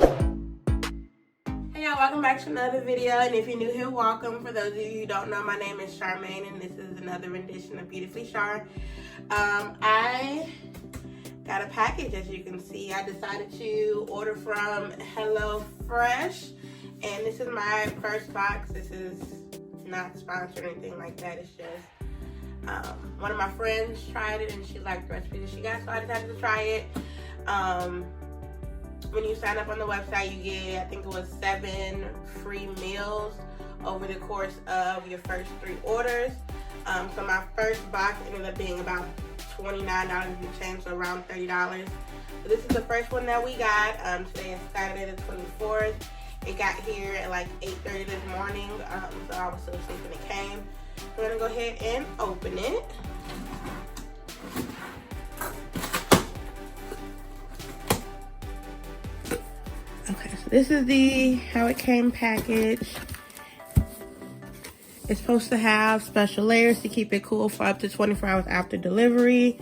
Hey y'all, welcome back to another video, and if you're new here, welcome. For those of you who don't know, my name is Charmaine, and this is another rendition of Beautifully Char. I got a package, as you can see. I decided to order from HelloFresh, and this is my first box. This is not sponsored or anything like that. It's just one of my friends tried it, and she liked the recipe that she got, so I decided to try it. When you sign up on the website, you get, I think it was 7 free meals over the course of your first 3 orders. So my first box ended up being about $29 so around $30. So this is the first one that we got. Today is Saturday the 24th. It got here at like 8:30 this morning, so I was still asleep when it came. We're gonna go ahead and open it. Okay, so this is the how it came package. It's supposed to have special layers to keep it cool for up to 24 hours after delivery.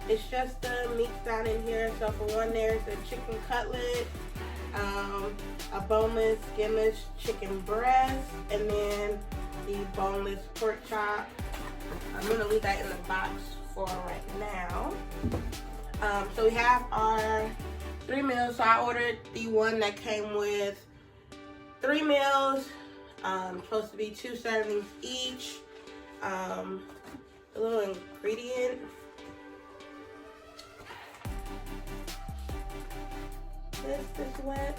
It's just the meats down in here. So for one, there's a chicken cutlet, a boneless, skinless chicken breast, and then the boneless pork chop. I'm gonna leave that in the box for right now. So we have our 3 meals. So I ordered the one that came with 3 meals. Supposed to be 2 servings each. A little ingredient. This is wet.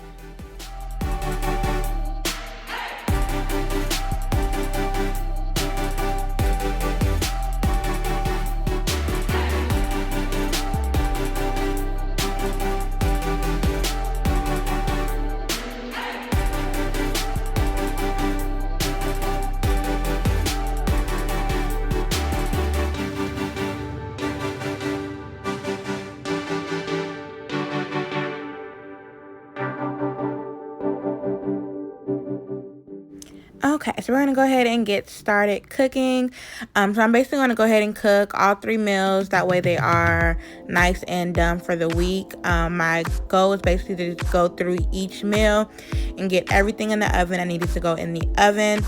Okay, so we're gonna go ahead and get started cooking. So I'm basically gonna go ahead and cook all 3 meals. That way they are nice and done for the week. My goal is basically to just go through each meal and get everything in the oven I needed to go in the oven.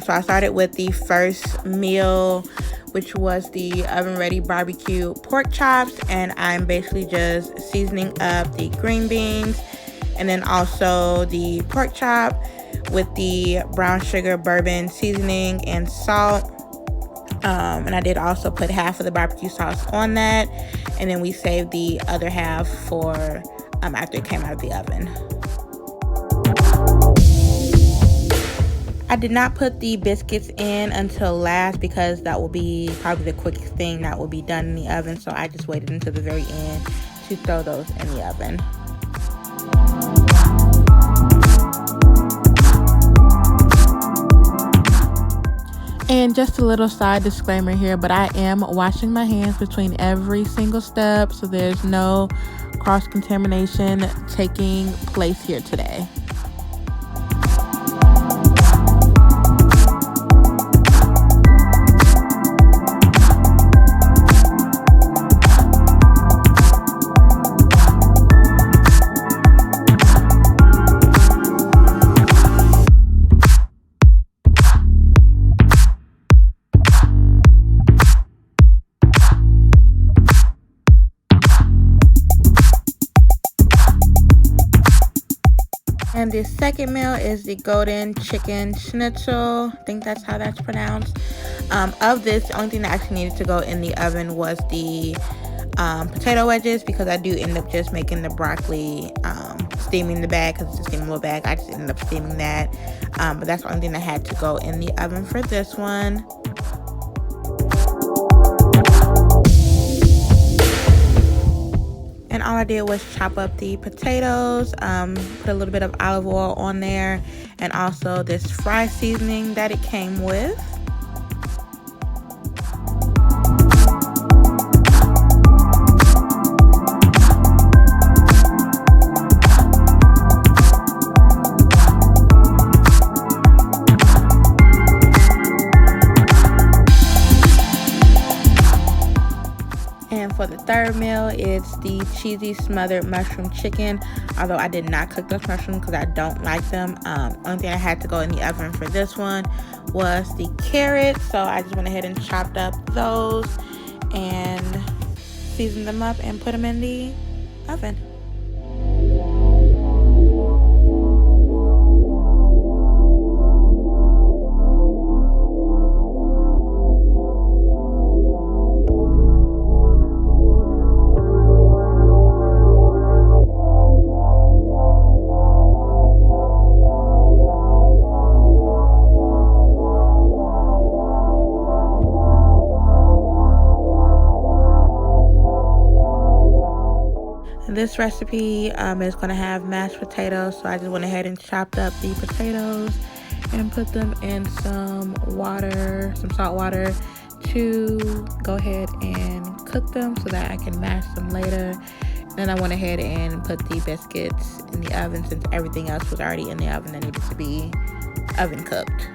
So I started with the first meal, which was the oven-ready barbecue pork chops, and I'm basically just seasoning up the green beans and then also the pork chop with the brown sugar, bourbon seasoning, and salt. And I did also put half of the barbecue sauce on that, and then we saved the other half for after it came out of the oven. I did not put the biscuits in until last because that will be probably the quickest thing that will be done in the oven, so I just waited until the very end to throw those in the oven. And just a little side disclaimer here, but I am washing my hands between every single step, so there's no cross-contamination taking place here today. And the second meal is the golden chicken schnitzel. I think that's how that's pronounced. Of this, the only thing that actually needed to go in the oven was the potato wedges, because I do end up just making the broccoli steaming the bag, because it's a steamable bag. I just ended up steaming that. But that's the only thing that had to go in the oven for this one. And all I did was chop up the potatoes, put a little bit of olive oil on there, and also this fry seasoning that it came with. And for the third meal, it's the cheesy smothered mushroom chicken. Although I did not cook those mushrooms because I don't like them. Only thing I had to go in the oven for this one was the carrots. So I just went ahead and chopped up those and seasoned them up and put them in the oven. This recipe is going to have mashed potatoes, so I just went ahead and chopped up the potatoes and put them in some water, some salt water, to go ahead and cook them so that I can mash them later. Then I went ahead and put the biscuits in the oven since everything else was already in the oven that needed to be oven cooked.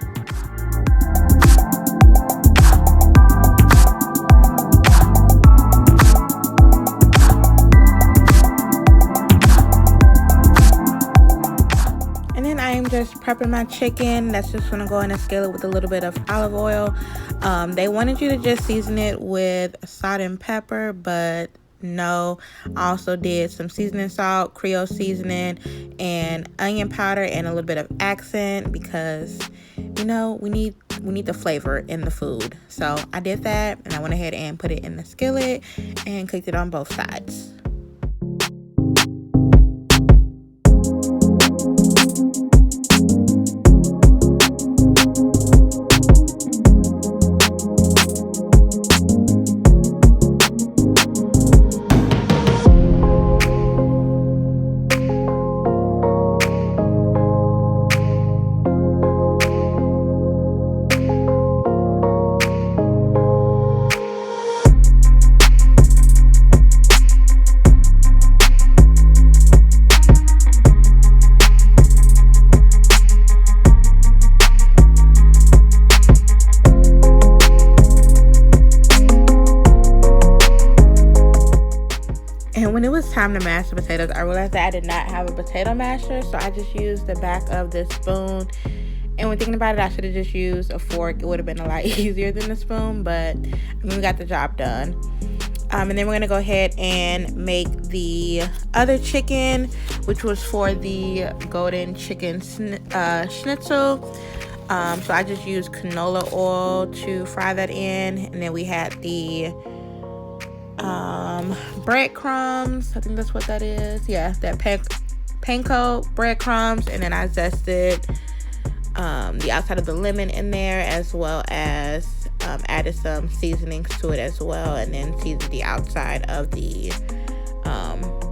I'm just prepping my chicken. That's just gonna go in a skillet with a little bit of olive oil. They wanted you to just season it with salt and pepper, but no. I also did some seasoning salt, Creole seasoning, and onion powder, and a little bit of accent because we need the flavor in the food. So I did that, and I went ahead and put it in the skillet and cooked it on both sides. And when it was time to mash the potatoes, I realized that I did not have a potato masher, so I just used the back of this spoon. And when thinking about it, I should have just used a fork. It would have been a lot easier than the spoon, but we got the job done. And then we're going to go ahead and make the other chicken, which was for the golden chicken schnitzel. So I just used canola oil to fry that in. And then we had the breadcrumbs. I think that's what that is. Yeah, that panko breadcrumbs. And then I zested the outside of the lemon in there, as well as added some seasonings to it as well, and then seasoned the outside of the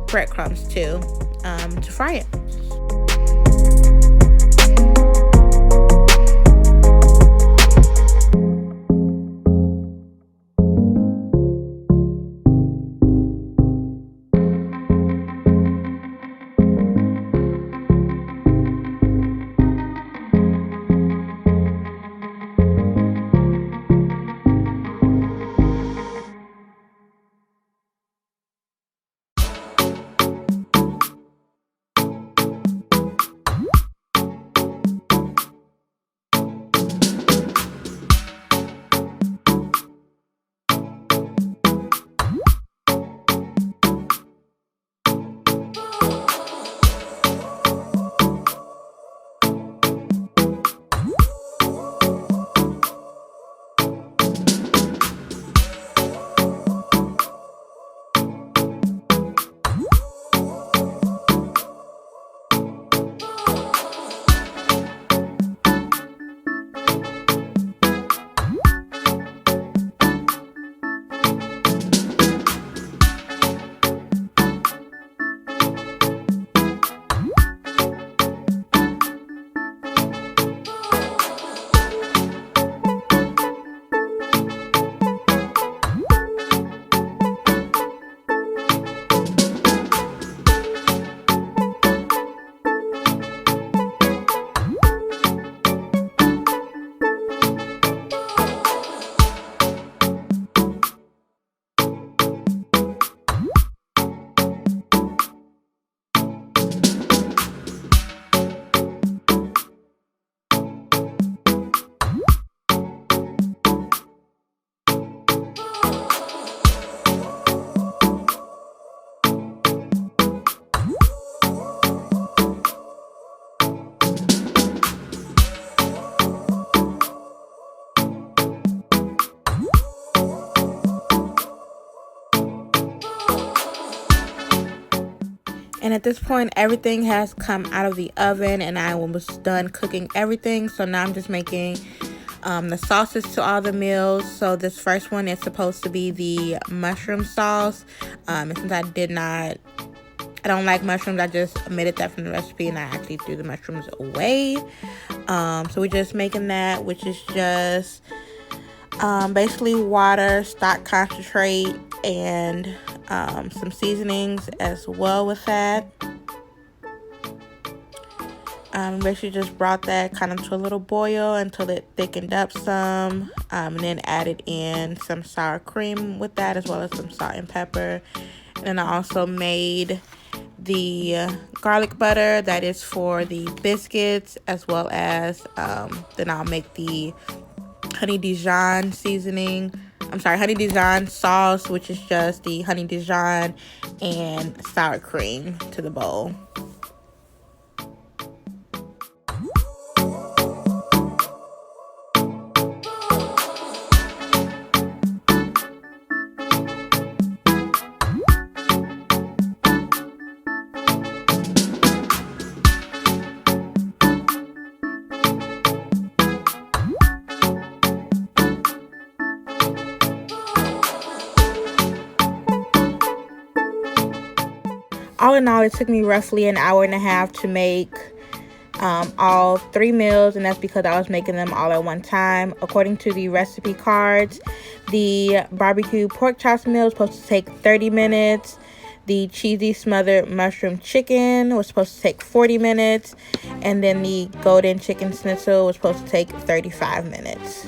breadcrumbs too, to fry it. And at this point, everything has come out of the oven and I was done cooking everything. So now I'm just making the sauces to all the meals. So this first one is supposed to be the mushroom sauce. And since I don't like mushrooms, I just omitted that from the recipe and I actually threw the mushrooms away. So we're just making that, which is just basically water, stock concentrate, and some seasonings as well with that. Basically just brought that kind of to a little boil until it thickened up some, and then added in some sour cream with that, as well as some salt and pepper. And I also made the garlic butter that is for the biscuits, as well as then I'll make the honey Dijon honey Dijon sauce, which is just the honey Dijon and sour cream to the bowl. All in all, it took me roughly an hour and a half to make all 3 meals, and that's because I was making them all at one time. According to the recipe cards, the barbecue pork chops meal was supposed to take 30 minutes. The cheesy smothered mushroom chicken was supposed to take 40 minutes. And then the golden chicken schnitzel was supposed to take 35 minutes.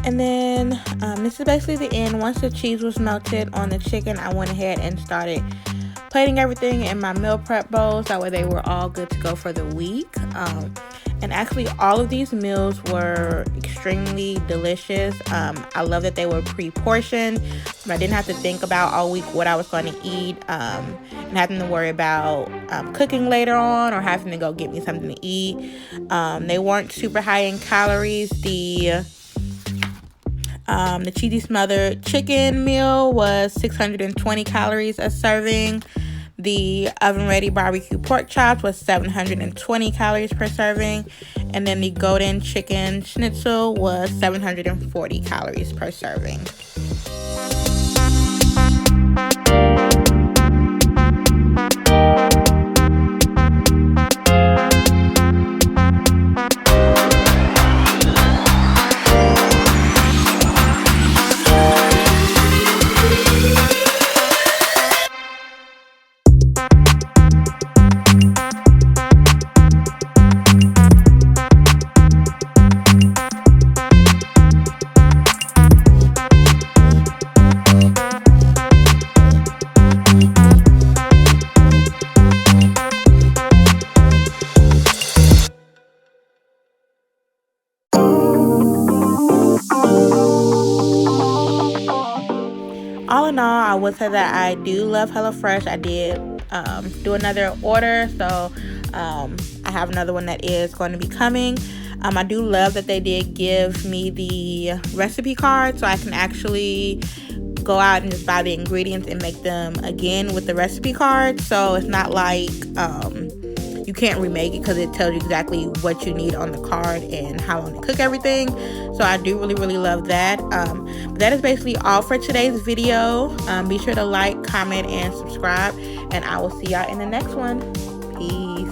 And then this is basically the end. Once the cheese was melted on the chicken, I went ahead and started plating everything in my meal prep bowls. That way they were all good to go for the week. And actually all of these meals were extremely delicious. I love that they were pre-portioned. I didn't have to think about all week what I was going to eat, and having to worry about cooking later on or having to go get me something to eat. They weren't super high in calories. The cheesy smothered chicken meal was 620 calories a serving. The oven ready barbecue pork chops was 720 calories per serving. And then the golden chicken schnitzel was 740 calories per serving. All in all, I would say that I do love HelloFresh. I did do another order, so I have another one that is going to be coming. I do love that they did give me the recipe card, so I can actually go out and just buy the ingredients and make them again with the recipe card. So it's not like you can't remake it, because it tells you exactly what you need on the card and how long to cook everything. So I do really love that. But that is basically all for today's video. Be sure to like, comment, and subscribe, and I will see y'all in the next one. Peace.